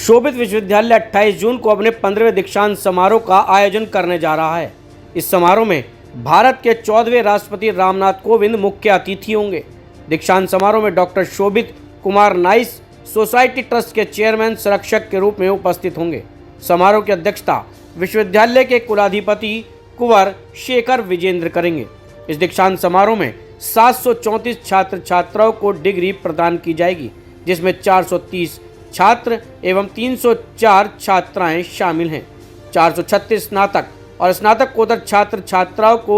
शोभित विश्वविद्यालय 28 जून को अपने 15वें दीक्षांत समारोह का आयोजन करने जा रहा है। इस समारोह में भारत के 14वें राष्ट्रपति रामनाथ कोविंद मुख्य अतिथि होंगे। दीक्षांत समारोह में डॉक्टर शोभित कुमार नाइस सोसाइटी ट्रस्ट के चेयरमैन संरक्षक के रूप में उपस्थित होंगे। समारोह की अध्यक्षता विश्वविद्यालय के कुलाधिपति कुंवर शेखर विजेंद्र करेंगे। इस दीक्षांत समारोह में 734 छात्र छात्राओं को डिग्री प्रदान की जाएगी, जिसमें 430 छात्र एवं 304 छात्राएं शामिल हैं। 436 स्नातक और स्नातकोत्तर छात्र छात्राओं को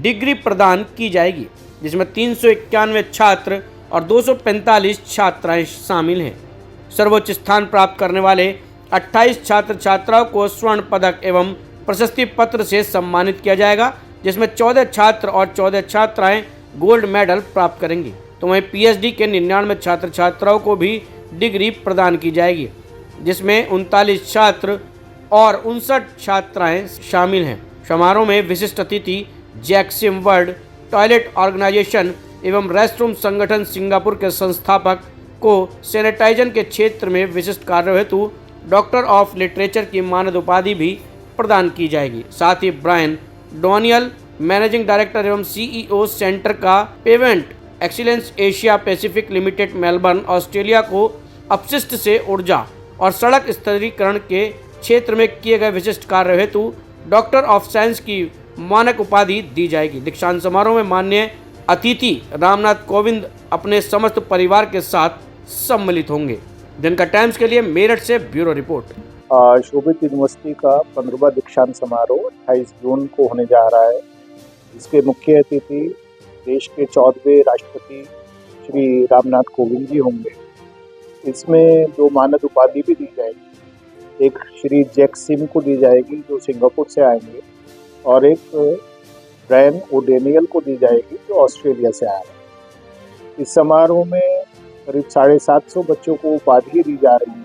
डिग्री प्रदान की जाएगी, जिसमें 391 छात्र और 245 छात्राएं शामिल हैं। सर्वोच्च स्थान प्राप्त करने वाले 28 छात्र छात्राओं को स्वर्ण पदक एवं प्रशस्ति पत्र से सम्मानित किया जाएगा, जिसमें 14 छात्र और 14 छात्राएं गोल्ड मेडल प्राप्त करेंगी। तो वहीं पीएचडी के 99 छात्र छात्राओं को भी डिग्री प्रदान की जाएगी, जिसमें 39 छात्र और 59 छात्राएं शामिल हैं। समारोह में विशिष्ट अतिथि जैक्सिम वर्ल्ड टॉयलेट ऑर्गेनाइजेशन एवं रेस्टरूम संगठन सिंगापुर के संस्थापक को सैनिटाइजेशन के क्षेत्र में विशिष्ट कार्यों हेतु डॉक्टर ऑफ लिटरेचर की मानद उपाधि भी प्रदान की जाएगी। साथ ही ब्रायन डोनियल मैनेजिंग डायरेक्टर एवं सीईओ सेंटर का pavement excellence Asia Pacific limited Melbourne Australia को अपशिष्ट से ऊर्जा और सड़क स्तरीकरण के क्षेत्र में किए गए विशिष्ट कार्य हेतु डॉक्टर ऑफ साइंस की मानक उपाधि दी जाएगी। दीक्षांत समारोह में माननीय अतिथि रामनाथ कोविंद अपने समस्त परिवार के साथ सम्मिलित होंगे। जनता टाइम्स के लिए मेरठ से ब्यूरो रिपोर्ट। शोभित यूनिवर्सिटी का 15वां दीक्षांत समारोह 28 जून को होने जा रहा है। इसके मुख्य अतिथि देश के 14वें राष्ट्रपति श्री रामनाथ कोविंद जी होंगे। इसमें 2 मानद उपाधि भी दी जाएगी। एक श्री जैक्सिम को दी जाएगी जो सिंगापुर से आएंगे, और एक ब्रायन ओडेनियल को दी जाएगी जो ऑस्ट्रेलिया से आए हैं। इस समारोह में करीब 750 बच्चों को उपाधि दी जा रही है।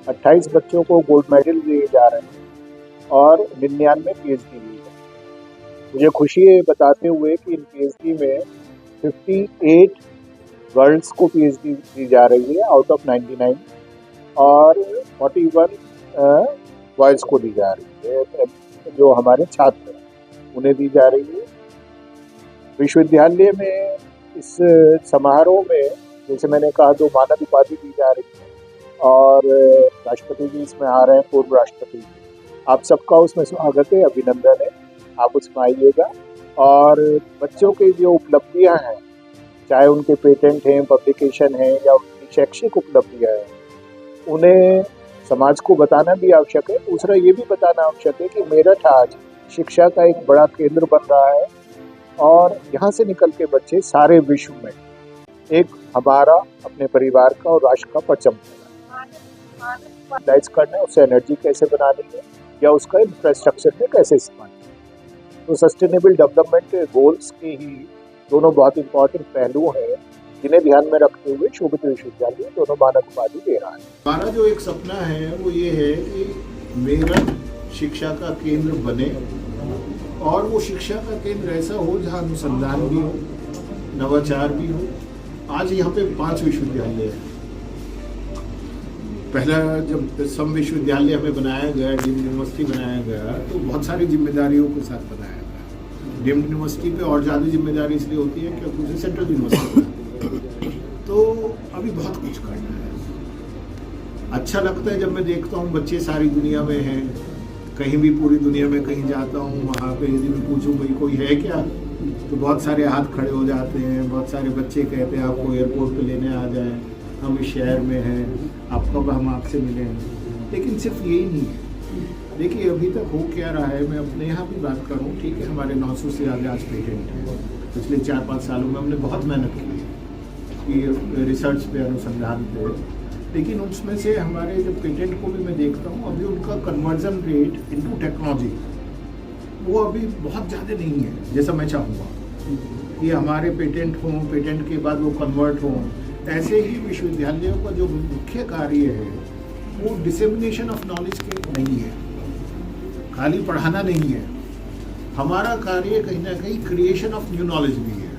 28 बच्चों को गोल्ड मेडल दिए जा रहे हैं और 99 पीएचडी दी है। मुझे खुशी है बताते हुए कि इन पीएचडी में 58 गर्ल्स को पीएचडी दी जा रही है आउट ऑफ 99, और 41 बॉयज़ को दी जा रही है। जो हमारे छात्र हैं उन्हें दी जा रही है। विश्वविद्यालय में इस समारोह में जैसे मैंने कहा 2 मानद उपाधि दी जा रही है, और राष्ट्रपति जी इसमें आ रहे हैं, पूर्व राष्ट्रपति जी। आप सबका उसमें स्वागत है, अभिनंदन है, आप उसमें आइएगा। और बच्चों की जो उपलब्धियां हैं, चाहे उनके पेटेंट हैं, पब्लिकेशन हैं, या उनकी शैक्षिक उपलब्धियां हैं, उन्हें समाज को बताना भी आवश्यक है। दूसरा ये भी बताना आवश्यक है कि मेरठ आज शिक्षा का एक बड़ा केंद्र बन रहा है, और यहाँ से निकल के बच्चे सारे विश्व में एक हमारा, अपने परिवार का और राष्ट्र का परचम यूटिलाइज करना है, उससे एनर्जी कैसे बनानी है, या उसका इंफ्रास्ट्रक्चर में कैसे इस्तेमाल करना है। तो सस्टेनेबल डेवलपमेंट गोल्स के ही दोनों बहुत इंपॉर्टेंट पहलू हैं, जिन्हें ध्यान में रखते हुए शोभित विश्वविद्यालय दोनों मानक उपाधि दे रहा है। हमारा जो एक सपना है वो ये है कि मेरठ शिक्षा का केंद्र बने, और वो शिक्षा का केंद्र ऐसा हो जहाँ अनुसंधान भी हो, नवाचार भी हो। आज यहाँ पे 5 विश्वविद्यालय हैं। पहला जब सम विश्वविद्यालय हमें बनाया गया, डीम्ड यूनिवर्सिटी बनाया गया, तो बहुत सारी जिम्मेदारियों के साथ बनाया गया। डीम्ड यूनिवर्सिटी पे और ज़्यादा जिम्मेदारी इसलिए होती है क्योंकि उसे सेंट्रल यूनिवर्सिटी तो अभी बहुत कुछ करना है। अच्छा लगता है जब मैं देखता हूँ बच्चे सारी दुनिया में हैं, कहीं भी पूरी दुनिया में कहीं जाता हूँ, वहाँ पे यदि मैं पूछूँ भाई कोई है क्या, तो बहुत सारे हाथ खड़े हो जाते हैं। बहुत सारे बच्चे कहते हैं आपको एयरपोर्ट पे लेने आ जाएं, हम इस शहर में हैं, आप कब हम आपसे मिलें। लेकिन सिर्फ यही नहीं है। देखिए अभी तक हो क्या रहा है, मैं अपने यहाँ भी बात करूँ, ठीक है, हमारे 900 से ज़्यादा आज पेटेंट हैं। पिछले 4-5 सालों में हमने बहुत मेहनत की कि रिसर्च पे, अनुसंधान पे, लेकिन उसमें से हमारे जो पेटेंट को भी मैं देखता हूँ, अभी उनका कन्वर्जन रेट इनटू टेक्नोलॉजी वो अभी बहुत ज़्यादा नहीं है जैसा मैं चाहूँगा कि हमारे पेटेंट हों, पेटेंट के बाद वो कन्वर्ट हों। ऐसे ही विश्वविद्यालयों का जो मुख्य कार्य है वो डिसेमिनेशन ऑफ नॉलेज के नहीं है, खाली पढ़ाना नहीं है। हमारा कार्य कहीं ना कहीं क्रिएशन ऑफ न्यू नॉलेज भी है,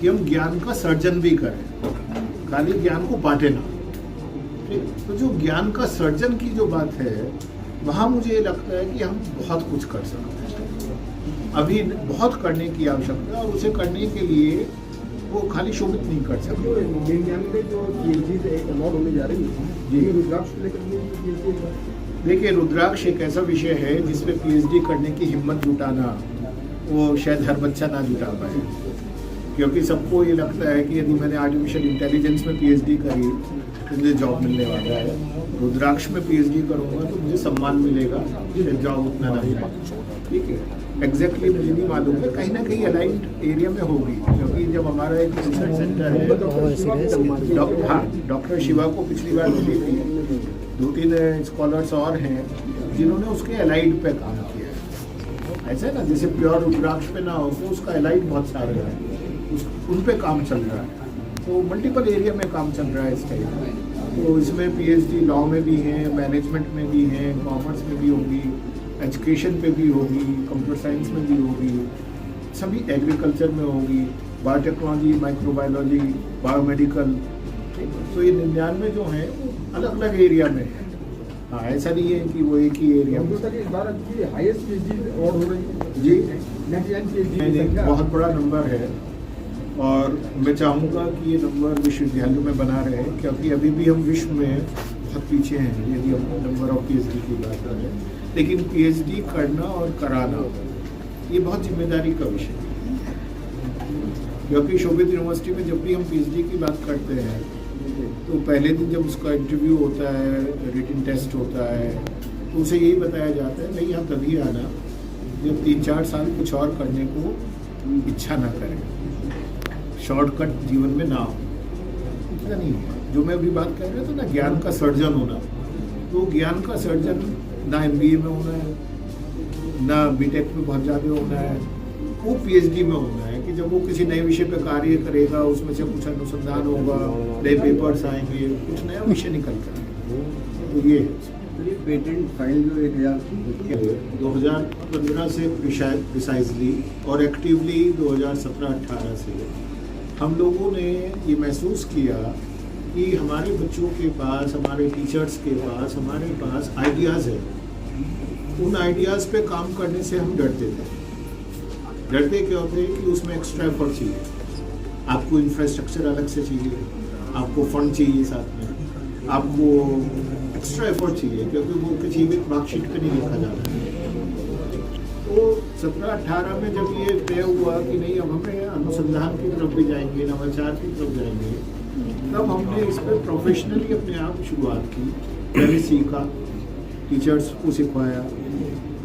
कि हम ज्ञान का सर्जन भी करें, खाली ज्ञान को बांटे ना। ठीक, तो जो ज्ञान का सर्जन की जो बात है, वहाँ मुझे लगता है कि हम बहुत कुछ कर सकते हैं। अभी बहुत करने की आवश्यकता है और उसे करने के लिए वो खाली शोभित नहीं कर सकते। देखिए, रुद्राक्ष एक ऐसा विषय है जिसपे पीएचडी करने की हिम्मत जुटाना वो शायद हर बच्चा ना जुटा पाए, क्योंकि सबको ये लगता है कि यदि मैंने आर्टिफिशियल इंटेलिजेंस में पीएचडी करी तो मुझे जॉब मिलने वाला है, रुद्राक्ष में पीएचडी करूँगा तो मुझे सम्मान मिलेगा, जॉब उतना नहीं मिलेगा। ठीक है, एग्जैक्टली मुझे नहीं मालूम है, कहीं ना कहीं अलाइंड एरिया में होगी, क्योंकि जब हमारा एक रिसर्च सेंटर है, डॉक्टर शिवा को पिछली बार मिली थी, 2-3 स्कॉलर्स और हैं जिन्होंने उसके अलाइड पे काम किया है। ऐसा है ना, जैसे प्योर रुद्राक्ष पे ना हो तो उसका अलाइड बहुत सारे हैं, उन पे काम चल रहा है, तो मल्टीपल एरिया में काम चल रहा है इस टाइप। तो इसमें पीएचडी लॉ में भी हैं, मैनेजमेंट में भी हैं, कॉमर्स में भी होगी, एजुकेशन पे भी होगी, कंप्यूटर साइंस में भी होगी, सभी एग्रीकल्चर में होगी, बायोटेक्नोलॉजी, माइक्रोबायोलॉजी, बायोमेडिकल। तो ये 99 जो हैं वो अलग अलग एरिया में है। हाँ, ऐसा नहीं है कि वो एक ही एरिया में। जी, बहुत बड़ा नंबर है और मैं चाहूँगा कि ये नंबर विश्वविद्यालयों में बना रहे, क्योंकि अभी भी हम विश्व में बहुत पीछे हैं यदि हम नंबर ऑफ पीएचडी की बात करें। लेकिन पीएचडी करना और कराना ये बहुत जिम्मेदारी का विषय है, क्योंकि शोभित यूनिवर्सिटी में जब भी हम पीएचडी की बात करते हैं तो पहले दिन जब उसका इंटरव्यू होता है, रिटन टेस्ट होता है, तो उसे यही बताया जाता है नहीं आप तभी आना जब 3-4 साल कुछ और करने को इच्छा ना करें, शॉर्टकट जीवन में ना हो। इतना नहीं है। जो मैं अभी बात कर रहा था ना, ज्ञान का सर्जन होना, तो ज्ञान का सर्जन ना एमबीए में होना है, ना बीटेक में बहुत ज़्यादा होना है, वो पीएचडी में होना है कि जब वो किसी नए विषय पर कार्य करेगा, उसमें से कुछ अनुसंधान होगा, नए पेपर्स आएंगे, कुछ नया विषय निकल कर। तो ये पेटेंट फाइल जो 2015 से प्रिसाइजली और एक्टिवली 2017-18 से हम लोगों ने ये महसूस किया कि हमारे बच्चों के पास, हमारे टीचर्स के पास, हमारे पास आइडियाज़ है। उन आइडियाज़ पे काम करने से हम डरते थे। डरते क्या होते हैं कि उसमें एक्स्ट्रा एफर्ट चाहिए, आपको इंफ्रास्ट्रक्चर अलग से चाहिए, आपको फंड चाहिए, साथ में आपको एक्स्ट्रा एफर्ट चाहिए, क्योंकि वो किसी भी मार्कशीट पे नहीं लिखा जाता है। तो 17-18 में जब ये तय हुआ कि नहीं अब हमें अनुसंधान की तरफ भी जाएंगे, नवाचार की तरफ जाएंगे, तब हमने इस पर प्रोफेशनली अपने आप शुरुआत की। पहले सीखा, टीचर्स को सिखवाया,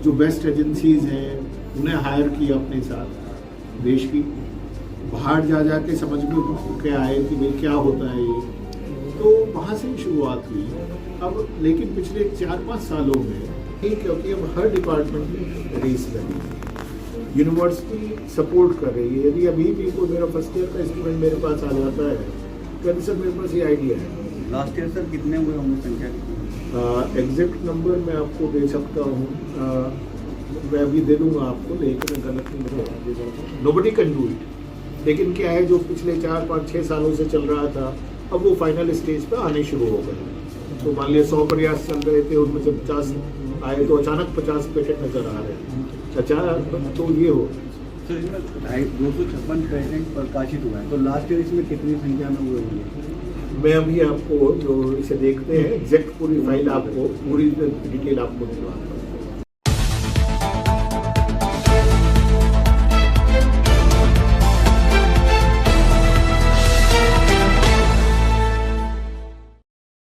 जो बेस्ट एजेंसीज हैं उन्हें हायर किया अपने साथ, देश की बाहर जा के समझ में के आए कि भाई क्या होता है ये, तो वहाँ से शुरुआत हुई। अब लेकिन पिछले 4-5 सालों में ही, क्योंकि अब हर डिपार्टमेंट में रेस लगी, यूनिवर्सिटी सपोर्ट कर रही है। यदि अभी भी कोई मेरा फर्स्ट ईयर का स्टूडेंट मेरे पास आ जाता है तो सर मेरे पास ये आइडिया है। लास्ट ईयर सर कितने हुए होंगे, संख्या? एग्जैक्ट नंबर मैं आपको दे सकता हूँ, मैं अभी दे दूंगा आपको, लेकिन मैं गलत नहीं बताऊँ, नोबडी कैन डू इट। लेकिन क्या है, जो पिछले 4-5-6 सालों से चल रहा था, अब वो फाइनल स्टेज पे आने शुरू हो गए। तो मान लिया 100 प्रयास चल रहे थे, उनमें से 50 आए तो अचानक 50 पेटेंट नजर आ रहे हैं। अचानक तो ये हो सर, इसमें 256 पेटेंट प्रकाशित हुआ है, तो लास्ट ईयर इसमें कितनी संख्या में हुए होंगे? मैं अभी आपको जो इसे देखते हैं एग्जैक्ट पूरी फाइल आपको, पूरी डिटेल आपको दिलवाऊंगा।